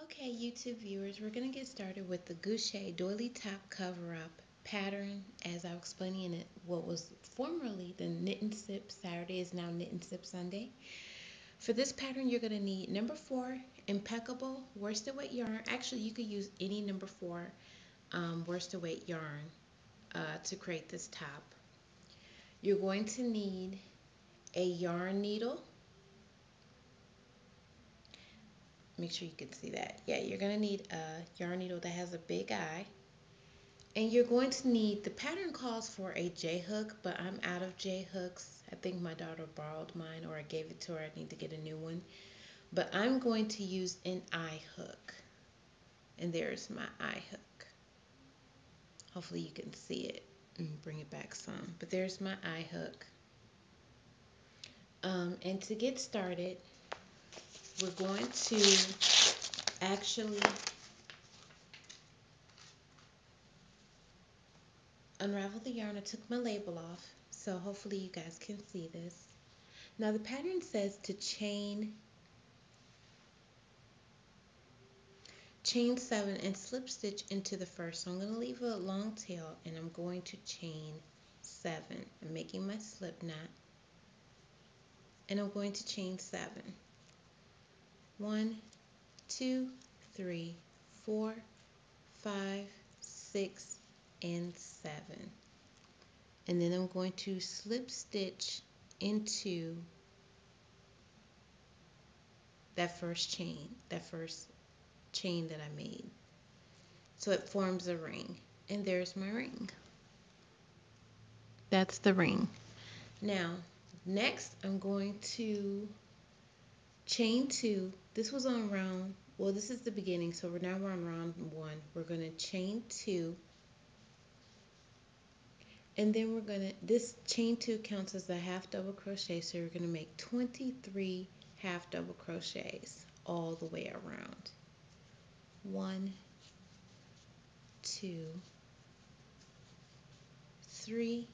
Okay, YouTube viewers, we're going to get started with the Goucher Doily Top Cover-Up pattern. As I was explaining in it, what was formerly the Knit and Sip Saturday is now Knit and Sip Sunday. For this pattern, you're going to need number 4 impeccable worsted weight yarn. Actually, you could use any number 4 worsted weight yarn to create this top. You're going to need a yarn needle. Make sure you can see that. Yeah, you're going to need a yarn needle that has a big eye. And you're going to need, the pattern calls for a J-hook, but I'm out of J-hooks. I think my daughter borrowed mine or I gave it to her. I need to get a new one. But I'm going to use an I hook. And there's my I hook. Hopefully you can see it and bring it back some. But there's my I hook. And to get started, we're going to actually unravel the yarn. I took my label off, so hopefully you guys can see this. Now the pattern says to chain 7 and slip stitch into the first. So I'm going to leave a long tail and I'm going to chain 7. I'm making my slip knot and I'm going to chain 7. 1, 2, 3, 4, 5, 6, and 7. And then I'm going to slip stitch into that first chain that I made. So it forms a ring. And there's my ring. That's the ring. Now, next I'm going to chain 2. This was on round, well, this is the beginning, so we're on round 1. We're going to chain 2. And then this chain 2 counts as a half double crochet, so you're going to make 23 half double crochets all the way around. 1, 2, 3,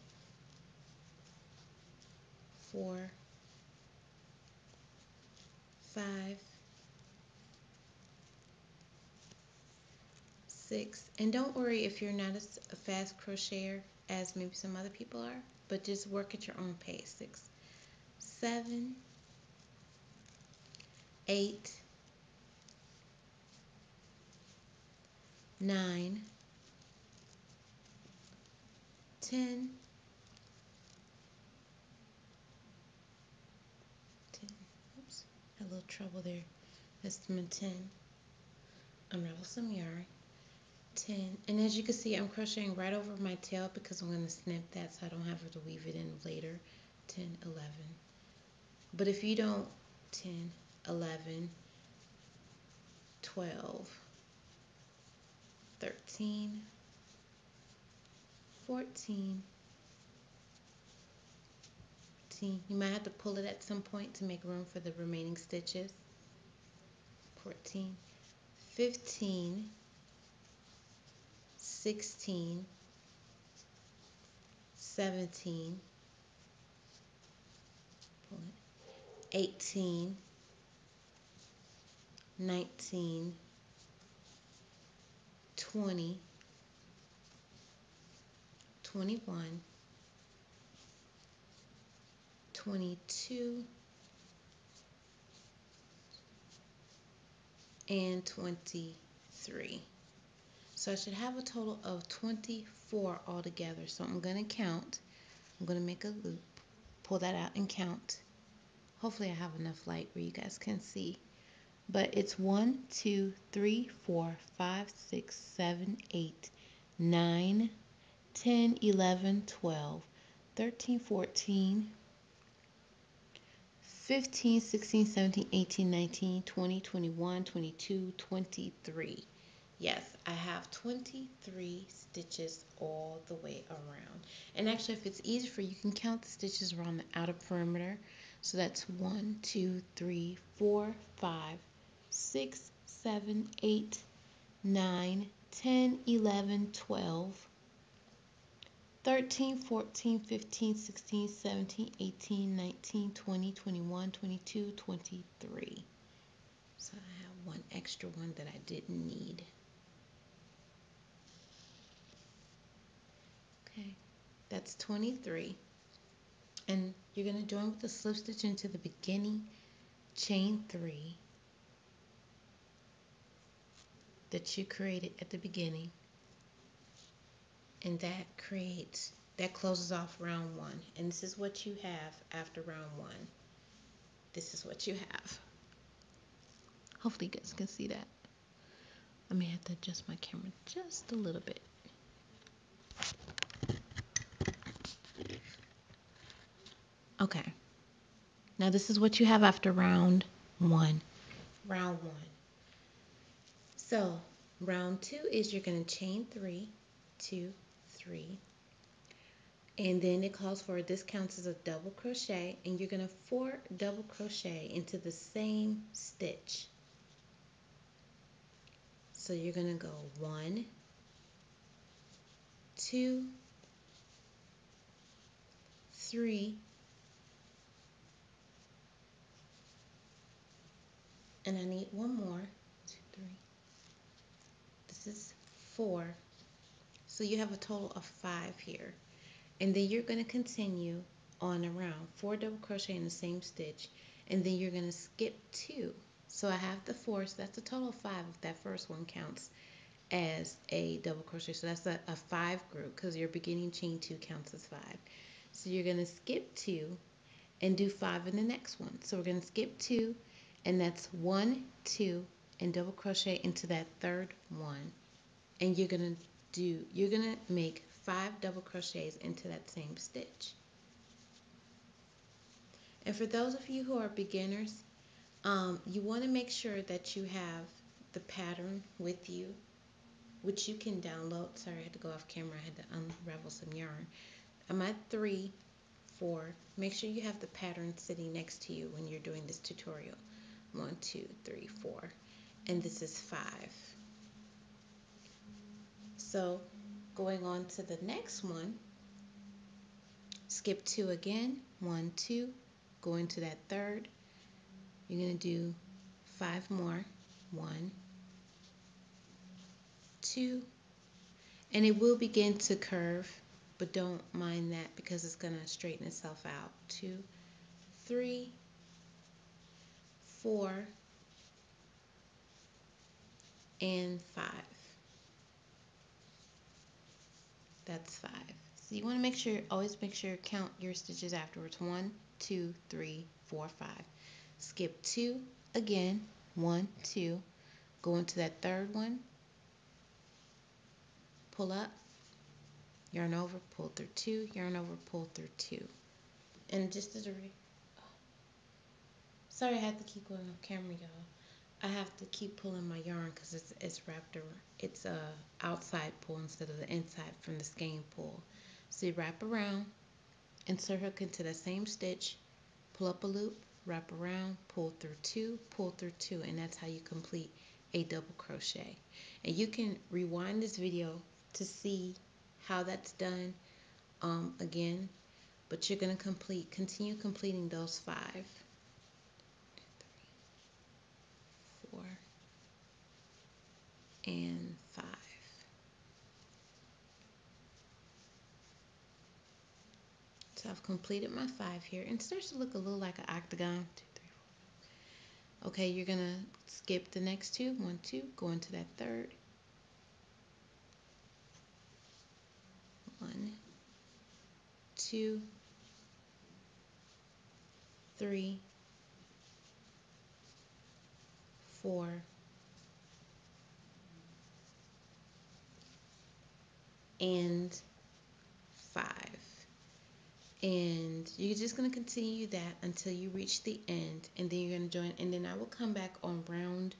4, 5, 6, and don't worry if you're not a fast crocheter as maybe some other people are, but just work at your own pace. 6, 7, 8, 9, 10, 10. Oops, had a little trouble there. That's my 10. Unravel some yarn. 10, and as you can see, I'm crocheting right over my tail because I'm going to snip that so I don't have to weave it in later. 10, 11. But if you don't, 10, 11, 12, 13, 14, 15. You might have to pull it at some point to make room for the remaining stitches. 14, 15, 16, 17, pull it, 18, 19, 20, 21, 22, and 23. So I should have a total of 24 altogether. So I'm going to count. I'm going to make a loop, pull that out and count. Hopefully I have enough light where you guys can see. But it's 1, 2, 3, 4, 5, 6, 7, 8, 9, 10, 11, 12, 13, 14, 15, 16, 17, 18, 19, 20, 21, 22, 23. Yes, I have 23 stitches all the way around. And actually, if it's easy for you, you can count the stitches around the outer perimeter. So that's 1, 2, 3, 4, 5, 6, 7, 8, 9, 10, 11, 12, 13, 14, 15, 16, 17, 18, 19, 20, 21, 22, 23. So I have one extra one that I didn't need. Okay, that's 23. And you're going to join with the slip stitch into the beginning chain 3 that you created at the beginning, and that closes off round 1. And this is what you have after round 1. This is what you have. Hopefully you guys can see that. I may have to adjust my camera just a little bit. Okay, now this is what you have after round 1. Round 1. So round 2 is you're going to chain 3, 2, 3, and then it calls for, this counts as a double crochet, and you're going to 4 double crochet into the same stitch. So you're going to go 1, 2, 3, and I need one more. 2, 3. This is 4. So you have a total of 5 here. And then you're going to continue on around 4 double crochet in the same stitch, and then you're going to skip 2. So I have the 4, so that's a total of 5 if that first one counts as a double crochet. So that's a 5 group, because your beginning chain 2 counts as 5. So you're going to skip 2 and do 5 in the next one. So we're going to skip 2, and that's 1, 2, and double crochet into that third one. And you're going to make 5 double crochets into that same stitch. And for those of you who are beginners, you want to make sure that you have the pattern with you, which you can download. Sorry, I had to go off camera. I had to unravel some yarn. I'm at 3, 4. Make sure you have the pattern sitting next to you when you're doing this tutorial. 1, 2, 3, 4. And this is 5. So going on to the next one, skip 2 again, 1, 2, go into that third. You're going to do 5 more, 1, 2, and it will begin to curve, but don't mind that because it's going to straighten itself out. 2, 3, 4, and 5. That's 5. So you want to always make sure, count your stitches afterwards. 1, 2, 3, 4, 5. Skip 2 again, 1, 2, go into that third one, pull up, yarn over, pull through 2, yarn over, pull through 2. And just as a sorry, I had to keep going off camera, y'all. I have to keep pulling my yarn because it's wrapped around. It's a outside pull instead of the inside from the skein pull. So you wrap around, insert hook into the same stitch, pull up a loop, wrap around, pull through 2, and that's how you complete a double crochet. And you can rewind this video to see how that's done again, but you're going to continue completing those 5. 4, and 5. So I've completed my 5 here, and it starts to look a little like an octagon. 2, 3, 4. Okay, you're gonna skip the next 2. 1, 2. Go into that third. 1, 2, 3, 4, and 5. And you're just going to continue that until you reach the end, and then you're going to join, and then I will come back on round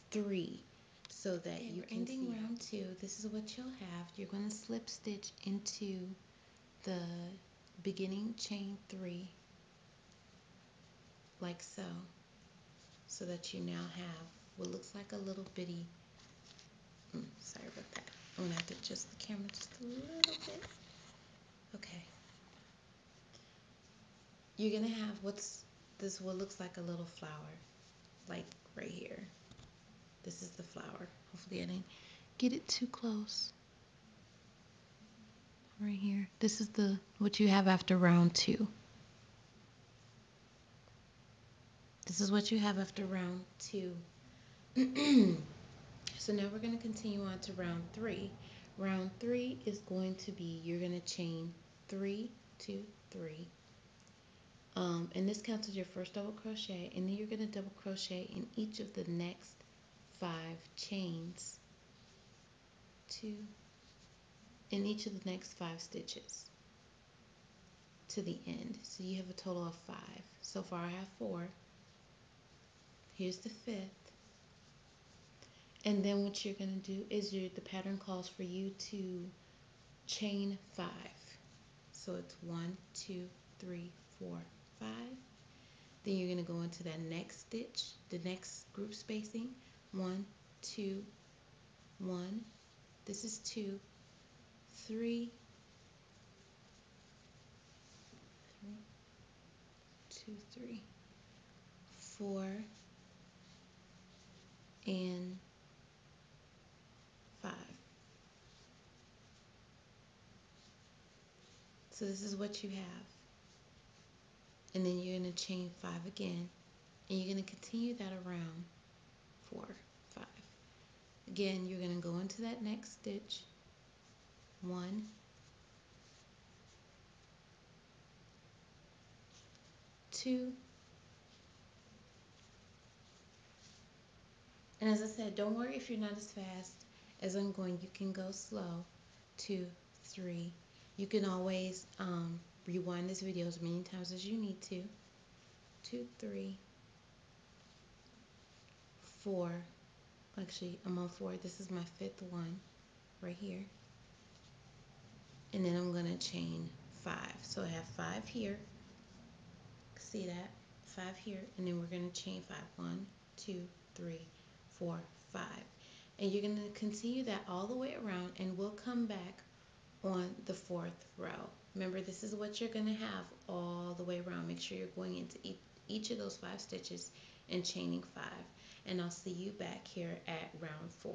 3 so that you can see. Round 2, this is what you'll have. You're going to slip stitch into the beginning chain 3 like so, so that you now have what looks like a little bitty, sorry about that. I'm going to have to adjust the camera just a little bit. Okay. You're going to have what looks like a little flower, like right here. This is the flower. Hopefully I didn't get it too close. Right here. This is the what you have after round 2. This is what you have after round 2. So now we're going to continue on to round 3. Round 3 is going to be you're going to chain 3, 2, 3. And this counts as your first double crochet, and then you're going to double crochet in each of the next 5 chains, 2, in each of the next 5 stitches to the end. So you have a total of 5. So far I have 4. Here's the 5th. And then what you're going to do is the pattern calls for you to chain 5. So it's 1, 2, 3, 4, 5. Then you're going to go into that next stitch, the next group spacing. 1, 2, 1. This is 2, 3, 3, 2, 3, 4, and 5. So this is what you have. And then you're going to chain 5 again. And you're going to continue that around 4, 5. Again, you're going to go into that next stitch. 1, 2, and as I said, don't worry if you're not as fast as I'm going. You can go slow. 2, 3. You can always rewind this video as many times as you need to. 2, 3, 4. Actually, I'm on 4. This is my 5th one right here. And then I'm going to chain 5. So I have 5 here. See that? 5 here. And then we're going to chain 5. 1, 2, 3, 4, 5. And you're going to continue that all the way around, and we'll come back on the 4th row. Remember, this is what you're going to have all the way around. Make sure you're going into each of those 5 stitches and chaining 5. And I'll see you back here at round 4.